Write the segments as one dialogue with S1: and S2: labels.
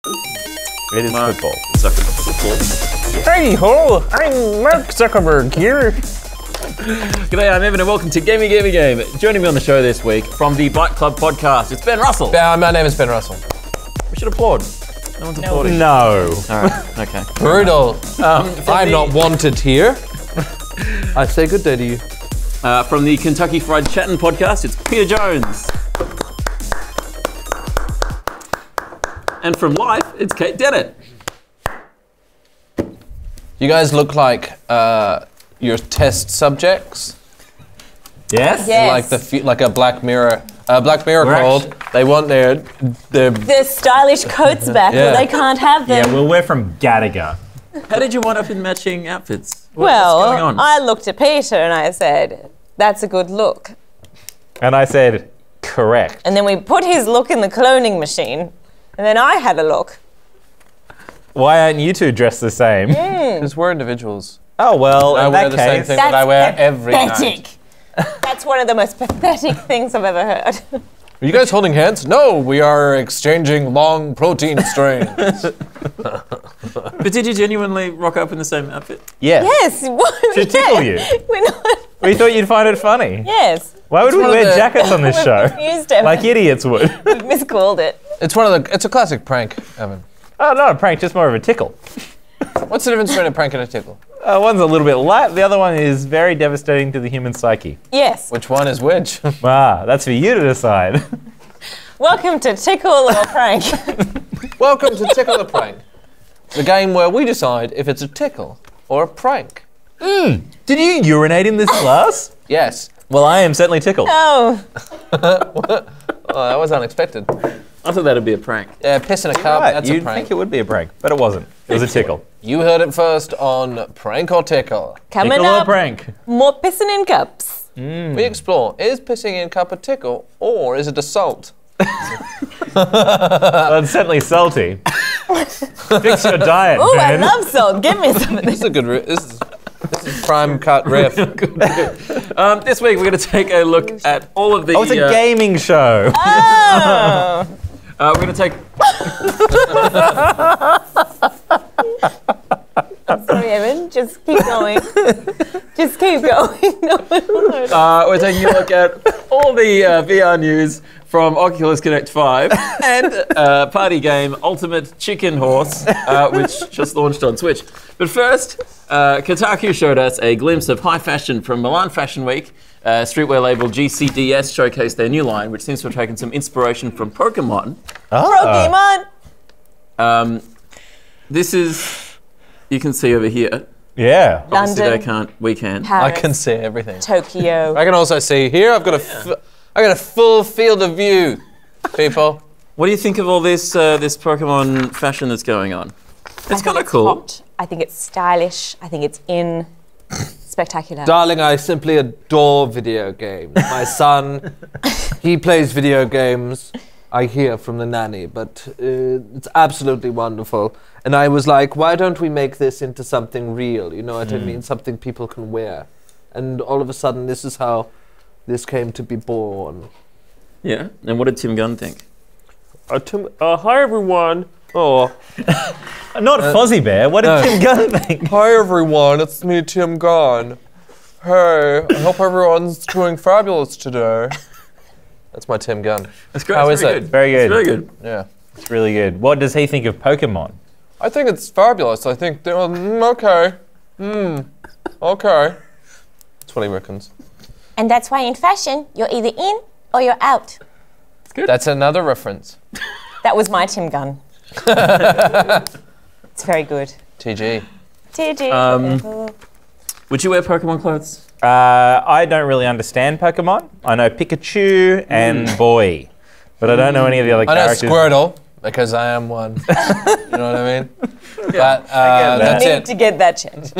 S1: It is football.
S2: Zuckerberg football.
S1: Hey ho! I'm Mark Zuckerberg here.
S2: G'day, I'm Evan and welcome to Gamey. Joining me on the show this week from the Bike Club podcast, it's Ben Russell.
S3: My name is Ben Russell.
S2: We should applaud. No one's applauding.
S1: No.
S2: Alright, okay.
S3: Brutal. I'm not wanted here. I say good day to you.
S2: From the Kentucky Fried Chattin' podcast, it's Peter Jones. And from Life, it's Kate Dehnert.
S3: You guys look like your test subjects.
S1: Yes?
S3: Like a Black Mirror. Black Mirror
S1: We're
S3: called. They want their
S4: stylish coats back,
S3: Yeah.
S4: but they can't have them.
S1: Yeah, well, we're from Gattaca.
S2: How did you wind up in matching outfits? What's going on?
S4: I looked at Peter and I said, that's a good look.
S1: And I said, correct.
S4: And then we put his look in the cloning machine, and then I had a look.
S1: Why aren't you two dressed the same?
S3: because we're individuals.
S1: Oh, well,
S3: I
S1: in
S3: wear
S1: that
S3: the same
S1: case,
S3: thing that I wear every night.
S4: Pathetic. That's one of the most pathetic things I've ever heard.
S3: Are you guys holding hands? No, we are exchanging long protein strains.
S2: But did you genuinely rock up in the same outfit?
S1: yes.
S4: Yes.
S1: To tickle you.
S4: We're not.
S1: We thought you'd find it funny.
S4: Yes.
S1: Why would we
S3: one of
S1: wear
S3: the-
S1: jackets on this show?
S4: Used it.
S1: Like idiots would.
S4: We've miscalled it.
S3: It's a classic prank, Evan.
S1: Oh, not a prank, just more of a tickle.
S3: What's the difference between a prank and a tickle?
S1: One's a little bit light, the other one is very devastating to the human psyche.
S4: Yes.
S3: Which one is which?
S1: That's for you to decide.
S4: Welcome to Tickle or Prank.
S3: Welcome to Tickle the Prank, the game where we decide if it's a tickle or a prank.
S1: Did you urinate in this glass?
S3: Yes.
S1: Well, I am certainly tickled.
S4: Oh.
S3: Oh, that was unexpected.
S2: I thought that'd be a prank.
S3: Yeah, piss in a cup,
S1: Right,
S3: that's a
S1: you'd
S3: prank.
S1: think it would be a prank, but it wasn't. It was a tickle.
S3: You heard it first on Prank or Tickle.
S4: Coming
S1: Tickle or
S4: up,
S1: prank?
S4: more pissing in cups.
S3: We explore, is pissing in a cup a tickle or is it assault?
S1: Well, it's certainly salty. Fix your diet,
S4: Ooh,
S1: Ben.
S4: I love salt. Give me some of
S3: This
S4: this.
S3: is a good this is prime cut riff.
S2: This week we're going to take a look at all of the...
S1: Oh, it's a gaming show.
S4: Oh.
S2: we're going to take...
S4: Sorry, Evan. Just keep going. Just keep going. No one will know.
S2: We're taking a look at all the VR news from Oculus Connect 5 and party game Ultimate Chicken Horse, which just launched on Switch. But first, Kotaku showed us a glimpse of high fashion from Milan Fashion Week. Streetwear label GCDS showcased their new line, which seems to have taken some inspiration from Pokemon.
S4: Pokemon.
S2: This is, you can see over here.
S1: Yeah.
S2: Obviously
S4: London.
S2: they can't, we can.
S3: I
S4: Paris.
S3: can see everything.
S4: Tokyo.
S3: I can also see here, I've got a full field of view, people.
S2: What do you think of all this this Pokemon fashion that's going on? It's kind of cool.
S4: Hot. I think it's stylish. I think it's in. Spectacular.
S3: Darling, I simply adore video games. My son, he plays video games. I hear from the nanny, but it's absolutely wonderful. And I was like, why don't we make this into something real? You know what I mean? Something people can wear. And all of a sudden, this is how this came to be born.
S2: Yeah, and what did Tim Gunn think?
S3: Hi, everyone. Oh,
S1: Not Fozzie Bear. What did Tim Gunn think?
S3: hi, everyone. It's me, Tim Gunn. Hey, I hope everyone's doing fabulous today. That's my Tim Gunn.
S2: That's great.
S3: How
S2: it's
S3: is
S2: very
S3: it?
S2: Good.
S1: Very good.
S2: It's very good.
S3: Yeah.
S1: It's really good. What does he think of Pokemon?
S3: I think it's fabulous. I think they're okay. Okay. That's what he reckons.
S4: And that's why in fashion, you're either in or you're out.
S3: That's another reference.
S4: That was my Tim Gunn. It's very good.
S3: TG.
S4: TG.
S2: Would you wear Pokemon clothes?
S1: I don't really understand Pokemon. I know Pikachu and Boy, but I don't know any of the other
S3: I know
S1: characters.
S3: Squirtle because I am one. You know what I mean?
S2: Yeah,
S3: But
S1: that.
S3: that's
S4: Need
S3: it.
S4: to get that checked.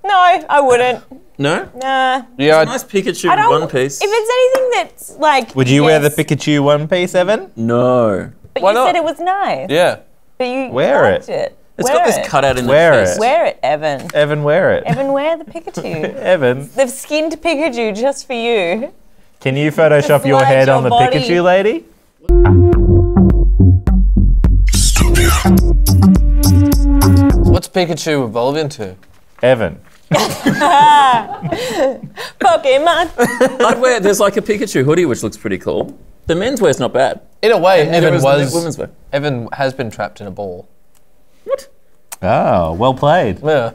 S4: No, I wouldn't.
S2: No?
S4: Nah.
S3: Yeah.
S2: Nice Pikachu
S4: I don't.
S2: one piece.
S4: If it's anything that's like.
S1: Would you wear the
S4: yes,
S1: Pikachu one piece, Evan?
S2: No.
S4: But
S3: Why
S4: you
S3: not?
S4: said it was nice.
S3: Yeah.
S4: But you
S1: Wear
S4: liked it.
S2: It's
S4: Wear
S2: got this
S4: it.
S2: cutout in
S1: Wear
S2: the face.
S1: it.
S4: Wear it, Evan.
S1: Evan, wear it.
S4: Evan, wear the Pikachu.
S1: Evan,
S4: They've skinned Pikachu just for you.
S1: can you Photoshop your
S4: Slide
S1: head
S4: your
S1: on the
S4: body.
S1: Pikachu lady?
S3: What's Pikachu evolve into?
S1: Evan.
S4: Pokemon.
S2: I'd wear, there's like a Pikachu hoodie which looks pretty cool. The men's wear's not bad.
S3: In a way,
S2: And neither
S3: Evan
S2: is the
S3: was.
S2: women's wear.
S3: Evan has been trapped in a ball.
S2: What?
S1: Oh, well played.
S3: Yeah.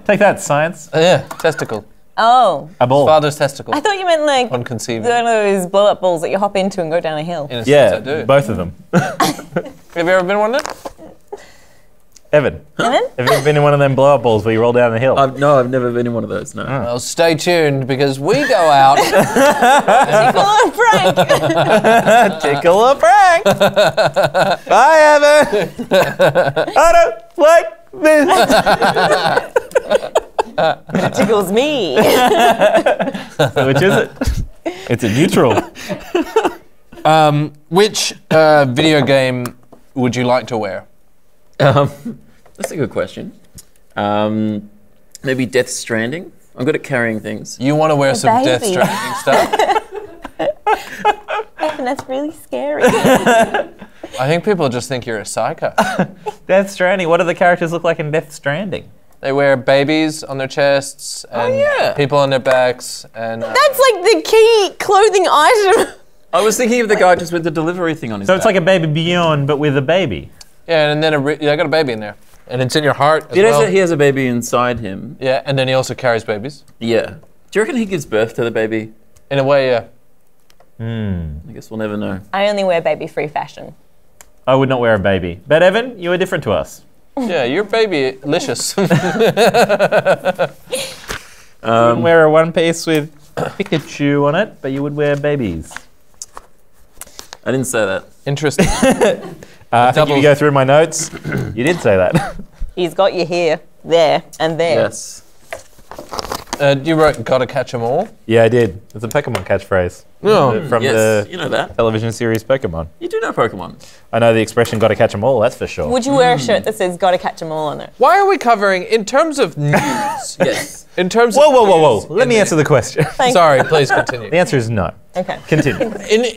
S1: Take that, science.
S3: Yeah. Testicle.
S4: Oh.
S1: A ball.
S3: Father's testicle.
S4: I thought you meant like one
S3: Unconceived.
S4: of those blow-up balls that you hop into and go down a hill.
S3: In a
S1: Yeah,
S3: sense, I do.
S1: both of them.
S3: Have you ever been one of them?
S1: Evan,
S4: Evan?
S1: have you ever been in one of them blow-up balls where you roll down the hill?
S2: No, I've never been in one of those, no.
S3: Well, stay tuned because we go out.
S4: Oh, Frank.
S1: Tickle a prank. Bye, Evan. I don't like this.
S4: It tickles me.
S1: Which is it? It's a neutral.
S3: Which video game would you like to wear?
S2: That's a good question. Maybe Death Stranding. I'm good at carrying things.
S3: You want to wear some Death
S4: baby.
S3: Stranding stuff?
S4: And that's really scary.
S3: I think people just think you're a psycho.
S1: Death Stranding. What do the characters look like in Death Stranding?
S3: They wear babies on their chests and
S2: yeah.
S3: people on their backs and.
S4: That's like the key clothing item.
S2: I was thinking of the guy just with the delivery thing on his
S1: So it's
S2: back.
S1: like a baby Beyond, but with a baby.
S3: Yeah, and then I got a baby in there, and it's in your heart as
S2: He
S3: well.
S2: has a baby inside him.
S3: Yeah, and then he also carries babies.
S2: Yeah. Do you reckon he gives birth to the baby?
S3: In a way, yeah.
S2: I guess we'll never know.
S4: I only wear baby-free fashion.
S1: I would not wear a baby. But Evan, you are different to us.
S3: Yeah, you're babylicious.
S1: You wouldn't wear a one piece with Pikachu on it, but you would wear babies.
S2: I didn't say that.
S3: Interesting.
S1: I think if you go through my notes, you did say that.
S4: He's got you here, there, and there.
S2: Yes.
S3: You wrote "Gotta catch 'em all."
S1: Yeah, I did. It's a Pokemon catchphrase.
S3: No.
S1: From
S2: Yes,
S1: the
S2: you know that.
S1: television series Pokemon.
S2: You do know Pokemon.
S1: I know the expression "gotta catch 'em all," that's for sure.
S4: Would you wear a shirt that says "Gotta catch 'em all" on it?
S3: Why are we covering in terms of news?
S2: Yes.
S3: In terms
S1: Whoa,
S3: of
S1: whoa, whoa, whoa.
S3: news
S1: Let me answer the question.
S3: Sorry, please continue.
S1: The answer is no.
S4: Okay.
S1: Continue.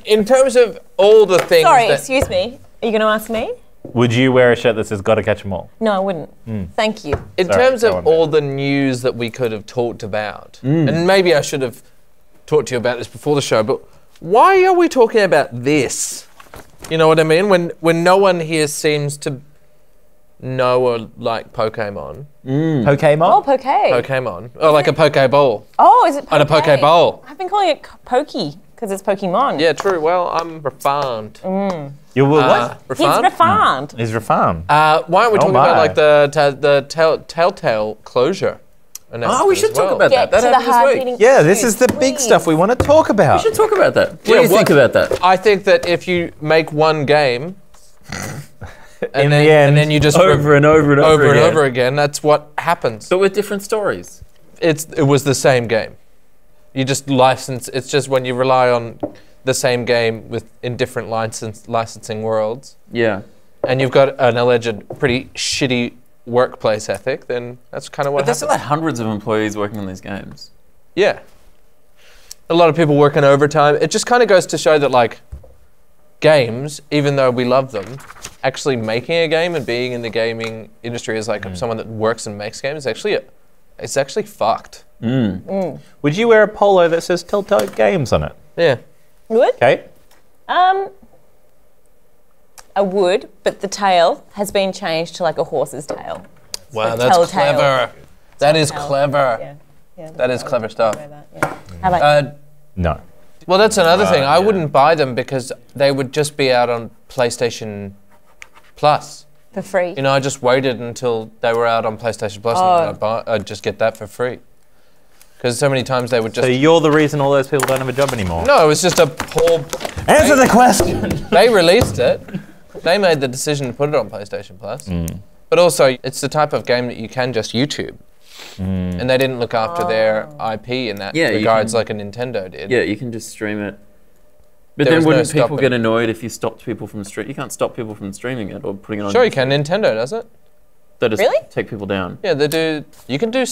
S3: In terms of all the things.
S4: Sorry,
S3: that,
S4: excuse me. Are you going to ask me?
S1: Would you wear a shirt that says "gotta catch 'em all"?
S4: No, I wouldn't. Thank you.
S3: In
S1: Sorry,
S3: terms
S1: go
S3: of
S1: on, Ben.
S3: all the news that we could have talked about, and maybe I should have talked to you about this before the show, but why are we talking about this? You know what I mean? When no one here seems to know or like Pokemon.
S1: Pokemon?
S4: Oh, Poke.
S3: Pokemon. Or like a Pokeball.
S4: Oh, is it Poke?
S3: And a Pokeball.
S4: I've been calling it Pokey because it's Pokemon.
S3: Yeah, true. Well, I'm refined.
S1: You will what?
S4: He's
S3: Refined?
S4: refined.
S1: Is refarm.
S3: Why aren't we
S1: Oh
S3: talking about
S1: my.
S3: like the Telltale closure?
S2: Oh, we should talk about
S4: Get
S2: that.
S4: to
S2: That
S4: the
S2: happened
S4: hard
S2: this week.
S4: hitting
S1: Yeah, this
S4: issues,
S1: is the big
S4: please.
S1: stuff we want to talk about.
S2: We should talk about that. What do
S3: Yeah,
S2: you think
S3: well,
S2: about that?
S3: I think that if you make one game,
S1: In the end,
S3: and then you just
S2: Over and over and over
S3: and
S2: again.
S3: over again, that's what happens.
S2: But with different stories.
S3: It was the same game. You just license. It's just when you rely on the same game in different licensing worlds,
S2: Yeah.
S3: and you've got an alleged pretty shitty workplace ethic, then that's kind of what
S2: But there's
S3: happens.
S2: still like hundreds of employees working on these games.
S3: Yeah. A lot of people working overtime. It just kind of goes to show that, like, games, even though we love them, actually making a game and being in the gaming industry as like someone that works and makes games, it's actually fucked.
S1: would you wear a polo that says Telltale Games on it?
S3: Yeah.
S4: Would?
S1: Kate?
S4: I would, but the tail has been changed to like a horse's tail.
S3: Wow,
S4: like
S3: that's
S4: Telltale.
S3: clever. That is
S4: Telltale.
S3: clever.
S4: Yeah.
S3: That is clever stuff.
S4: How about
S1: No.
S3: Well, that's another thing. I
S1: yeah.
S3: wouldn't buy them because they would just be out on PlayStation Plus.
S4: for free?
S3: You know, I just waited until they were out on PlayStation Plus and then I'd just get that for free. Because so many times they would just...
S1: So you're the reason all those people don't have a job anymore?
S3: No, it was just a poor...
S1: Answer the question!
S3: They released it. They made the decision to put it on PlayStation Plus. But also, it's the type of game that you can just YouTube. And they didn't look after their IP in that
S2: Yeah, you
S3: regards
S2: can-
S3: like a Nintendo did.
S2: Yeah, you can just stream it. But
S3: There
S2: then
S3: was no
S2: wouldn't people
S3: stopping.
S2: get annoyed if you stopped people from streaming? You can't stop people from streaming it or putting it on.
S3: Sure you can. Nintendo does it.
S2: They just
S4: Really?
S2: take people down.
S3: Yeah, they do. You can do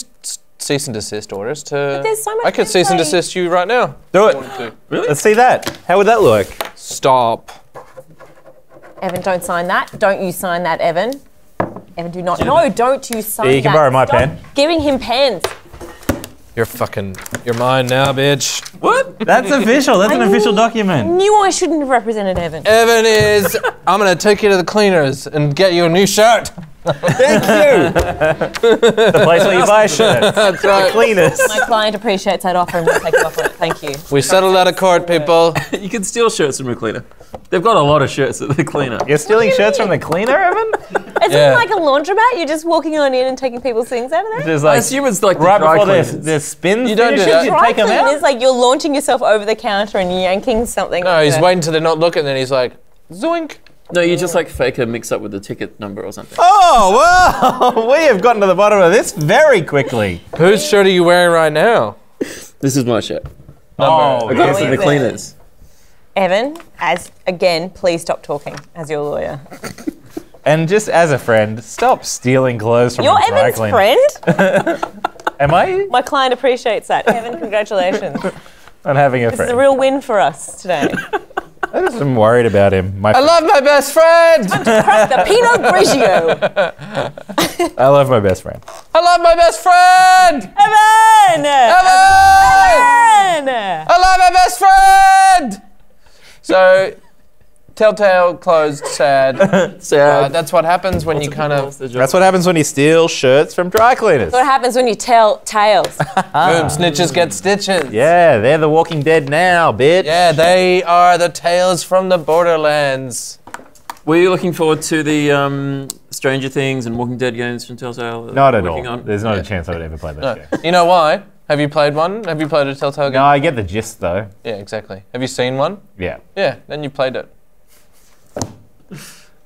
S3: cease and desist orders to...
S4: there's so much
S3: I could cease and
S4: gameplay.
S3: desist you right now.
S1: Do
S3: if
S1: it.
S3: you wanted to.
S2: Really?
S1: Let's see that. How would that look?
S3: Stop.
S4: Evan, don't sign that. Don't you sign that, Evan. Evan, do not. No, don't you sign that.
S1: Yeah, you can borrow my
S4: Stop
S1: pen.
S4: giving him pens.
S3: You're mine now, bitch.
S2: What?
S1: That's official. That's an official document.
S4: Knew I shouldn't have represented Evan.
S3: Evan is, I'm gonna take you to the cleaners and get you a new shirt.
S2: Thank you.
S1: The place where you buy shirts.
S3: That's right.
S1: Cleaners.
S4: My client appreciates that offer and will take it off on it. Thank you.
S3: We settled out of court, people.
S2: You can steal shirts from a cleaner. They've got a lot of shirts at the cleaner.
S1: You're stealing shirts from the cleaner, Evan?
S4: Isn't it like a laundromat? You're just walking on in and taking people's things out of there?
S1: Just
S2: I
S1: like
S2: assume it's like
S1: right
S2: the dry
S1: before
S2: cleaners.
S1: the spins
S3: You don't do
S1: finishes,
S3: that.
S1: you
S4: Dry
S1: take them
S4: clean
S1: out.
S4: is like you're launching yourself over the counter and yanking something.
S3: No, he's waiting till they're not looking, then he's like, zoink.
S2: No, you just like fake a mix up with the ticket number or something.
S1: Oh, wow! We have gotten to the bottom of this very quickly.
S3: Whose shirt are you wearing right now?
S2: This is my shirt.
S1: Oh,
S2: I got it
S1: yes.
S2: from the cleaners.
S4: Evan, again, please stop talking as your lawyer.
S1: And just as a friend, stop stealing clothes from
S4: You're
S1: a dry
S4: Evan's
S1: cleaner.
S4: friend?
S1: Am I?
S4: My client appreciates that. Evan, congratulations.
S1: I'm having a
S4: This is a
S1: friend.
S4: real win for us today.
S1: I just am worried about him.
S3: I love my best friend!
S4: Crack the Pinot Grigio.
S1: I love my best friend.
S3: I love my best friend!
S4: Evan!
S3: Evan!
S4: Evan!
S3: I love my best friend! So, Telltale closed, sad.
S2: Sad.
S3: That's what happens when you kind of...
S1: That's what happens when you steal shirts from dry cleaners.
S4: What happens when you tell tales?
S3: Boom, snitches get stitches.
S1: Yeah, they're the Walking Dead now, bitch.
S3: Yeah, they are the tales from the borderlands.
S2: Were you looking forward to the Stranger Things and Walking Dead games from Telltale?
S1: Not at
S2: working
S1: all.
S2: on?
S1: There's not
S3: Yeah.
S1: a chance I would ever play those
S3: No.
S1: games.
S3: You know why? Have you played one? Have you played a Telltale game?
S1: No, I get the gist though.
S3: Yeah, exactly. Have you seen one?
S1: Yeah.
S3: Yeah, then you played it.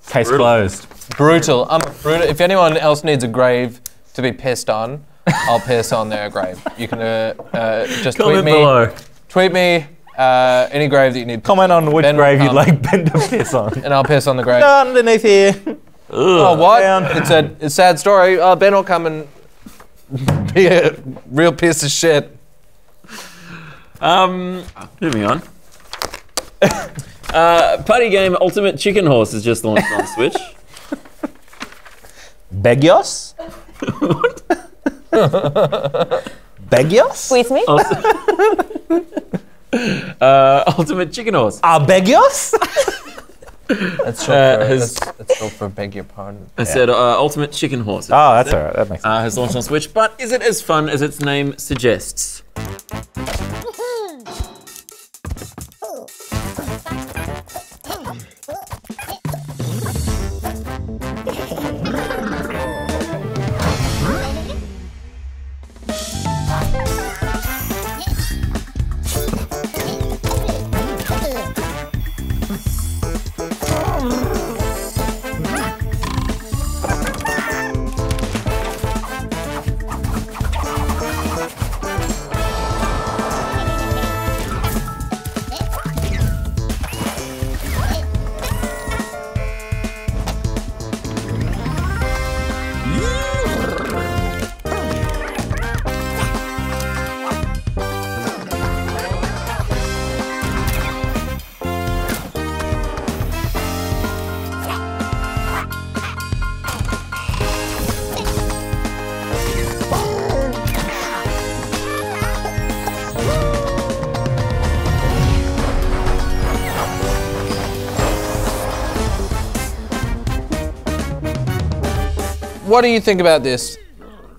S1: Case closed.
S3: Brutal. Brutal. If anyone else needs a grave to be pissed on, I'll piss on their grave. You can just
S2: Comment
S3: tweet me.
S2: below.
S3: Tweet me any grave that you need.
S1: Comment on which
S3: Ben will
S1: grave you'd
S3: come.
S1: like Ben to piss on.
S3: And I'll piss on the grave.
S1: Underneath here.
S3: Oh, what?
S1: Down.
S3: It's a sad story. Ben will come and be a real piece of shit.
S2: Moving on. Party game Ultimate Chicken Horse has just launched on Switch.
S1: Begios? Begios?
S4: Squeeze me.
S2: Ultimate Chicken Horse.
S1: Begios?
S3: That's short,
S2: has-
S3: that's short for beg your pardon.
S2: I said Ultimate Chicken Horse.
S1: Oh, that's alright. That makes sense.
S2: Has launched on Switch, but is it as fun as its name suggests?
S3: What do you think about this?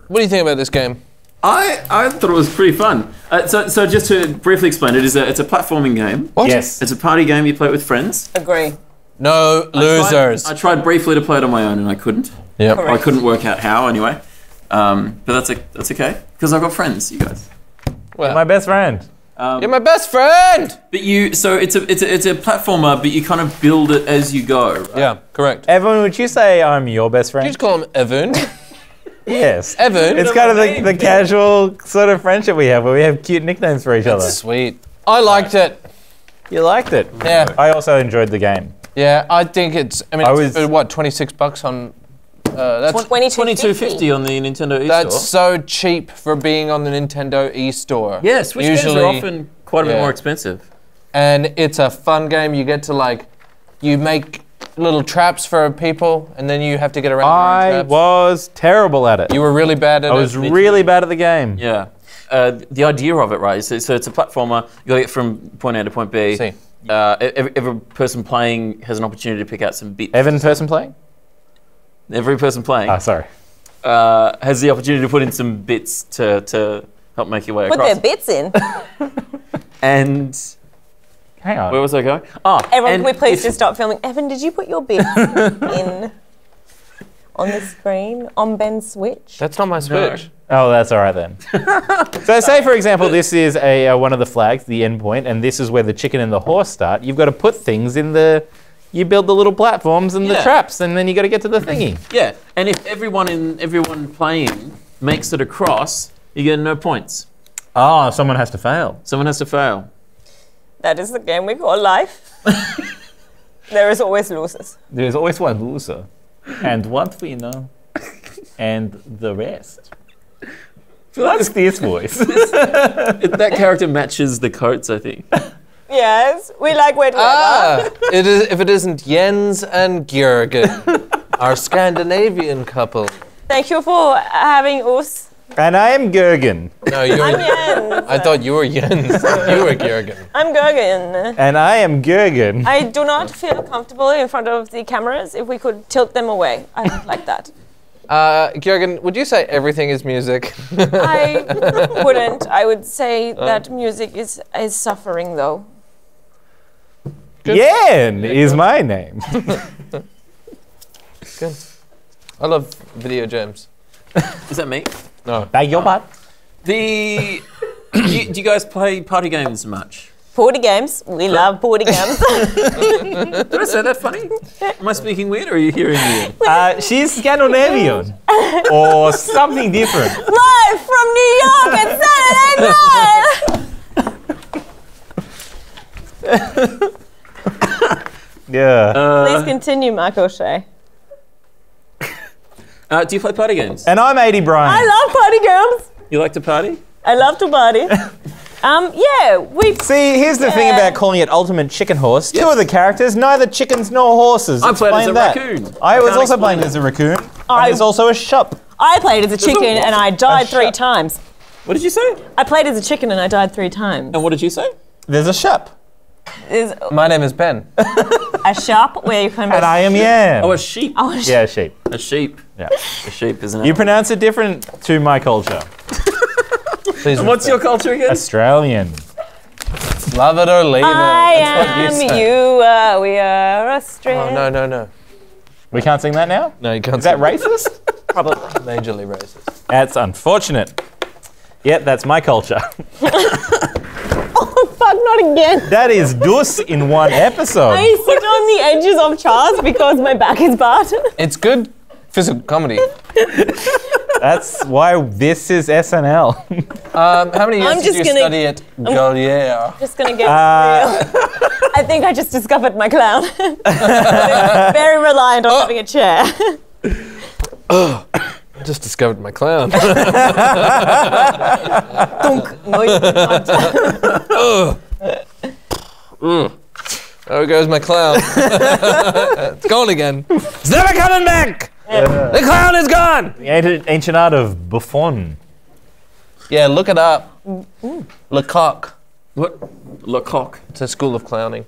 S3: What do you think about this game?
S2: I thought it was pretty fun. So just to briefly explain, it's a platforming game.
S3: What?
S1: Yes.
S2: It's a party game you play it with friends.
S4: Agree.
S3: No losers.
S2: I tried briefly to play it on my own and I couldn't.
S3: Yep.
S2: Or I couldn't work out how anyway. But that's okay because I've got friends, you guys.
S3: Well,
S1: My best friend.
S3: you're my best friend.
S2: But it's a platformer, but you kind of build it as you go. Right?
S3: Yeah, correct.
S1: Evan, would you say I'm your best
S3: You
S1: friend?
S3: just call him Evan.
S1: Yes.
S3: Evan.
S1: It's kind of the casual sort of friendship we have where we have cute nicknames for each other.
S3: Sweet. I liked it.
S1: You liked it.
S3: Yeah.
S1: I also enjoyed the game.
S3: Yeah, I think it's. I mean,
S1: I
S3: it's,
S1: was-
S3: what, $26 on? That's
S2: $22.50 on the Nintendo eStore.
S3: that's so cheap for being on the Nintendo eStore.
S2: Yeah, Switch games are often quite a bit
S3: yeah.
S2: more expensive.
S3: And it's a fun game. You get to you make little traps for people, and then you have to get around
S1: I
S3: your own traps.
S1: was terrible at it.
S3: You were really bad at it.
S1: I was really bad at the game.
S2: Yeah. The idea of it, right? So it's a platformer. You got to get from point A to point B.
S3: See.
S2: Every person playing has an opportunity to pick out some bits.
S1: Evan person playing?
S2: Every person playing
S1: Sorry.
S2: has the opportunity to put in some bits to help make your way
S4: Put
S2: across.
S4: their bits in.
S2: And
S1: Hang on.
S2: where was I going?
S4: Everyone,
S2: and
S4: can we please
S2: if-
S4: just stop filming? Evan, did you put your bits in on the screen on Ben's Switch?
S3: That's not my Switch.
S1: Oh, that's all right then. So say, for example, this is one of the flags, the endpoint, and this is where the chicken and the horse start. You've got to put things in the... You build the little platforms and the
S2: Yeah.
S1: traps, and then you got to get to the thingy.
S2: Yeah, and if everyone playing makes it across, you get no points.
S1: Oh, someone has to fail.
S2: Someone has to fail.
S4: That is the game we call life. There is always losers.
S1: There's always one loser, and one winner, and the rest. What's this voice?
S2: That character matches the coats, I think.
S4: Yes, we like wet weather.
S3: It is, if it isn't Jens and Jürgen, our Scandinavian couple.
S4: Thank you for having us.
S1: And I am Gergen.
S3: No, you're.
S4: I'm Jens.
S3: I thought you were Jens. You were Jürgen.
S4: I'm Gergen.
S1: And I am Gergen.
S4: I do not feel comfortable in front of the cameras. If we could tilt them away, I would like that.
S3: Jürgen, would you say everything is music?
S4: I wouldn't. I would say that music is suffering, though.
S1: Yen is my name.
S3: Good. I love video games.
S2: Is that me?
S3: No.
S1: Bag your butt.
S2: Do you guys play party games much?
S4: Party games. We love party games.
S2: Did I say that funny? Am I speaking weird or are you hearing weird?
S1: She's Scandinavian. Or something different.
S4: Live from New York at Saturday night.
S1: Yeah.
S4: Please continue, Mark O'Shea.
S2: Do you play party games?
S1: And I'm 80 Brian.
S4: I love party games.
S2: You like to party?
S4: I love to party. Yeah, we.
S1: See, here's the thing about calling it Ultimate Chicken Horse. Two of the characters, neither chickens nor horses.
S2: I played as
S1: Explain
S2: a
S1: that.
S2: raccoon.
S1: I was
S2: can't
S1: also
S2: explain
S1: playing
S2: it.
S1: as a raccoon.
S4: I-
S1: And there's also a shop.
S4: I played as a chicken and I died 3 times.
S2: What did you say?
S4: I played as a chicken and I died 3 times.
S2: And what did you say?
S1: There's a shop.
S4: There's
S3: My name is Ben.
S4: a shop where you can.
S1: And I am Yan.
S2: Oh, a sheep.
S4: Oh,
S1: Yeah, sheep.
S2: A sheep.
S1: Yeah.
S2: A sheep, isn't it?
S1: You pronounce it different to my culture.
S3: Please.
S2: And what's your culture again?
S1: Australian.
S3: Love it or leave it?
S4: I
S3: That's what
S4: am,
S3: say.
S4: you are, we are
S3: Oh,
S4: Australian.
S3: no.
S1: We can't sing that now?
S3: No, you can't.
S1: Is that
S3: say
S1: racist?
S4: Probably.
S3: Majorly racist.
S1: That's unfortunate. Yep, that's my culture.
S4: Oh, fuck, not again.
S1: That is dus in one episode.
S4: I sit on the edges of chairs because my back is bad.
S3: It's good physical comedy.
S1: That's why this is SNL.
S3: How many years
S4: I'm
S3: did
S4: just
S3: you
S4: gonna-
S3: study at Goliath?
S4: Just gonna get real. I think I just discovered my clown. Very reliant on having a chair.
S3: Just discovered my clown.
S4: No, you can't.
S3: There goes my clown. It's gone again.
S1: It's never coming back!
S3: The clown is gone!
S1: The ancient art of Buffon.
S3: Yeah, look it up. Lecoq.
S2: What? Lecoq.
S3: It's a school of clowning.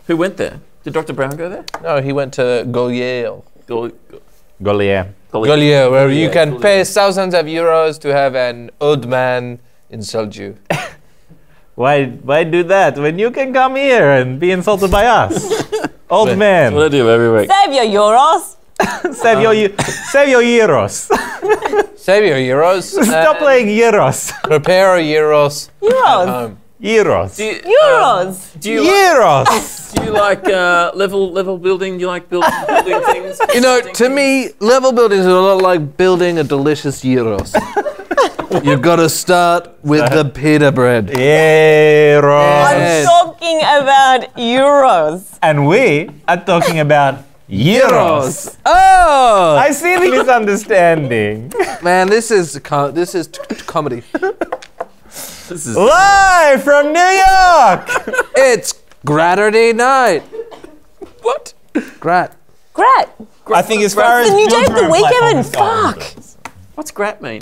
S2: Who went there? Did Dr. Brown go there?
S3: No, he went to Goliath.
S1: Goliath.
S3: Goliath, where you
S2: Yeah,
S3: can
S2: Goliath.
S3: pay thousands of euros to have an old man insult you.
S1: Why do that when you can come here and be insulted by us? Old
S2: What
S1: man.
S2: I do every week.
S4: Save your euros.
S1: Save your euros.
S3: Save your euros.
S1: Stop playing euros.
S3: Prepare euros at
S4: Euros.
S3: home.
S1: Euros.
S2: Do you,
S4: Euros.
S2: do you like,
S1: Euros.
S2: do you like level building? Do you like building things?
S3: You know, to me, level building is a lot like building a delicious gyros. You've got to start with the pita bread.
S1: Euros.
S4: I'm
S3: Yes.
S4: talking about euros.
S1: And we are talking about euros.
S3: Oh,
S1: I see the misunderstanding.
S3: man, this is comedy.
S2: This is
S1: Live from New York.
S3: It's Gratterday night.
S2: what?
S3: Grat.
S4: Grat.
S1: I think as far as
S4: The new day of the
S1: build
S4: week,
S1: your own
S4: Evan.
S1: platform
S4: Fuck.
S1: goes.
S2: What's grat mean?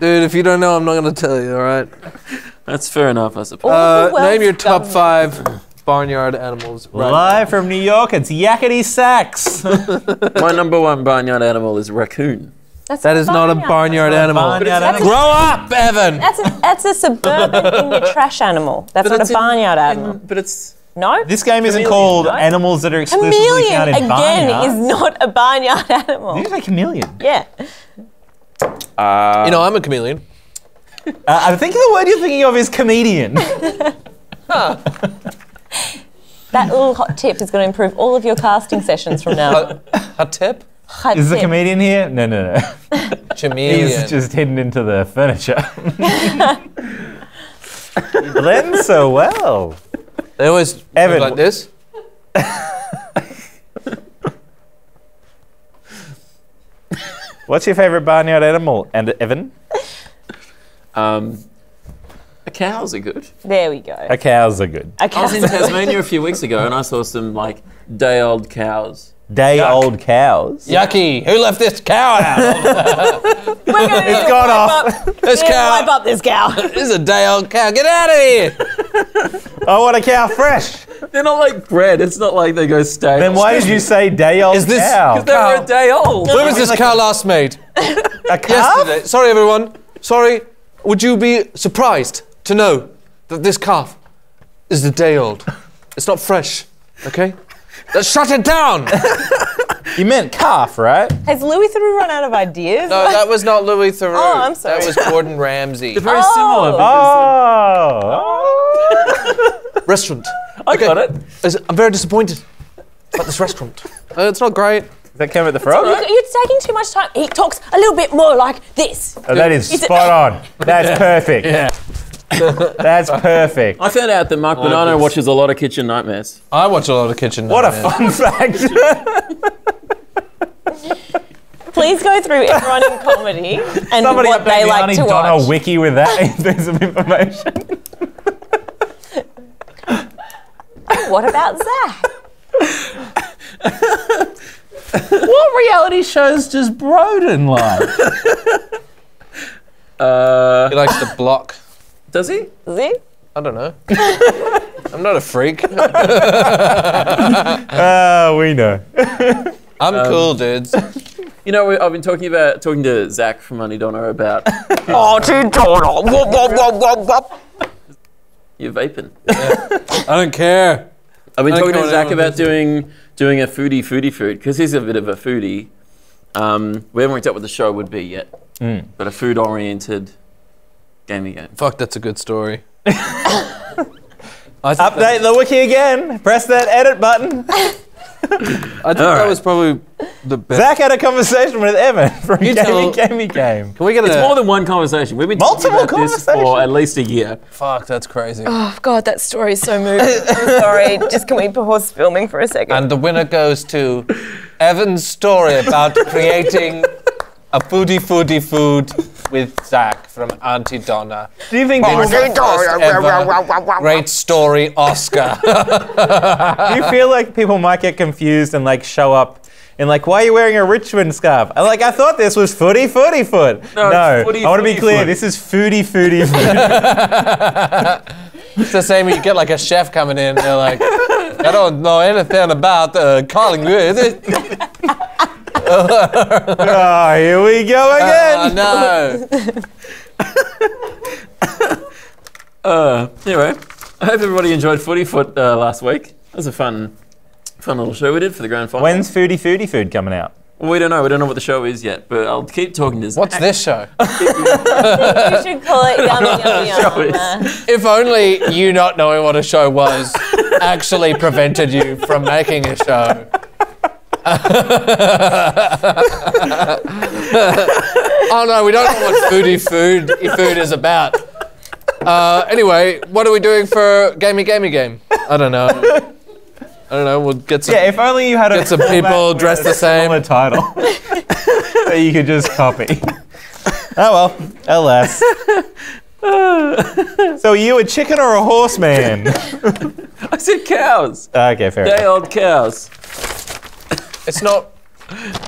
S3: Dude, if you don't know, I'm not going to tell you, all right?
S2: That's fair enough, I suppose.
S4: All the
S3: Name your
S4: world's
S3: top
S4: government.
S3: 5 barnyard animals. Right
S1: Live from New York, it's Yakety Sax.
S2: My number 1 barnyard animal is raccoon.
S3: That is not a barnyard animal.
S1: barnyard
S4: animal.
S3: Grow up, Evan!
S4: That's a suburban in your trash animal. That's not a barnyard animal.
S2: But it's...
S4: No?
S1: This game isn't
S2: Chameleon,
S1: called
S2: right?
S1: animals that are exclusively
S4: Chameleon,
S1: found in
S4: again,
S1: barnyards.
S4: is not a barnyard animal.
S1: Did you say chameleon?
S4: Yeah.
S3: You know, I'm a chameleon.
S1: I think the word you're thinking of is comedian.
S4: That little hot tip is going to improve all of your casting sessions from now on.
S3: A tip?
S4: Hot
S1: Is the
S4: tip.
S1: comedian here? No.
S3: Chameleon.
S1: He's just hidden into the furniture. He blends so well.
S3: They always
S1: Evan,
S3: move like this.
S1: What's your favourite barnyard animal? And Evan?
S2: Cows are good.
S4: There we go.
S1: Cows are good.
S4: A
S2: I was in
S4: cow.
S2: Tasmania a few weeks ago and I saw some like day-old cows.
S1: Day-old cows.
S3: Yucky! Who left this cow out?
S4: We're going to
S1: gone off.
S3: This cow.
S4: wipe up this cow.
S3: This is a day-old cow. Get out of here!
S1: I want a cow fresh.
S2: They're not like bred. It's not like they go stale.
S1: Then why did you say day-old
S3: Is this-
S1: cow?
S2: They were a day old.
S3: Where was this cow last made?
S1: A calf?
S3: Yesterday. Sorry, everyone. Sorry. Would you be surprised to know that this calf is a day old? It's not fresh, okay? Let's shut it down!
S1: You meant calf, right?
S4: Has Louis Theroux run out of ideas?
S3: No, that was not Louis Theroux.
S4: Oh, I'm sorry.
S3: That was Gordon Ramsay.
S2: They're very similar.
S1: Oh.
S3: Restaurant.
S2: I got it.
S3: I'm very disappointed about this restaurant. It's not great.
S1: Is that Kermit the Frog?
S4: You're taking too much time. He talks a little bit more like this.
S1: Oh, that is spot on. That's perfect.
S3: Yeah.
S1: That's perfect.
S2: I found out that Mark Bonanno watches a lot of Kitchen Nightmares.
S3: I watch a lot of Kitchen
S1: What a
S3: Nightmares.
S1: fun fact.
S4: Please go through everyone in comedy and
S1: Somebody
S4: what
S1: update
S4: they
S1: the
S4: like
S1: Auntie
S4: to
S1: Donna
S4: watch.
S1: wiki with that piece of information.
S4: What about Zach?
S1: What reality shows does Broden like?
S3: He likes to block.
S2: Does he?
S4: Is he?
S3: I don't know. I'm not a freak.
S1: We know.
S3: I'm cool, dudes.
S2: You know, I've been talking to Zach from Auntie Donna about
S4: Auntie Donna. Wop, wop, wop, wop, wop.
S2: your vaping.
S3: I don't care.
S2: I've been
S3: I
S2: talking
S3: don't
S2: to
S3: know
S2: Zach
S3: what
S2: about doing a food because he's a bit of a foodie. We haven't worked out what the show would be yet, but a food-oriented gaming game.
S3: Fuck, that's a good story.
S1: Update the wiki again. Press that edit button.
S3: I think that was probably the best.
S1: Zach had a conversation with Evan from
S3: You tell-
S1: Gamey Game.
S3: Can we get
S2: It's
S3: a...
S2: more than one conversation. We've been
S1: Multiple
S2: talking about this for
S1: conversations?
S2: at least a year.
S3: Fuck, that's crazy.
S4: Oh, God, that story is so moving. I'm sorry. Just can we pause filming for a second?
S3: And the winner goes to Evan's story about creating a food with Zach from Auntie Donna.
S1: Do you think people,
S3: First ever great story Oscar.
S1: do you feel like people might get confused and like show up and like, why are you wearing a Richmond scarf? I'm like, I thought this was footy foot. No,
S2: it's footy,
S1: I want to be
S2: footy
S1: clear.
S2: foot.
S1: This is foodie food.
S3: It's the same when you get like a chef coming in, they're like, I don't know anything about calling you.
S1: Oh, here we go again.
S3: No.
S2: Anyway, I hope everybody enjoyed Footy Foot last week. It was a fun little show we did for the grand final.
S1: When's foodie food coming out?
S2: Well, we don't know. We don't know what the show is yet, but I'll keep talking to Zach.
S3: What's this show?
S4: You should call it Yummy Yummy Yum.
S3: If only you not knowing what a show was actually prevented you from making a show. Oh no, we don't know what food is about. Anyway, what are we doing for Gamey Game? I don't know. We'll get some.
S1: Yeah, if only you had
S3: Get some people dressed the same.
S1: a title that you could just copy. Oh well, alas. So are you a chicken or a horse man?
S2: I said cows.
S1: Okay, fair enough.
S2: Day-old cows.
S3: It's not. It's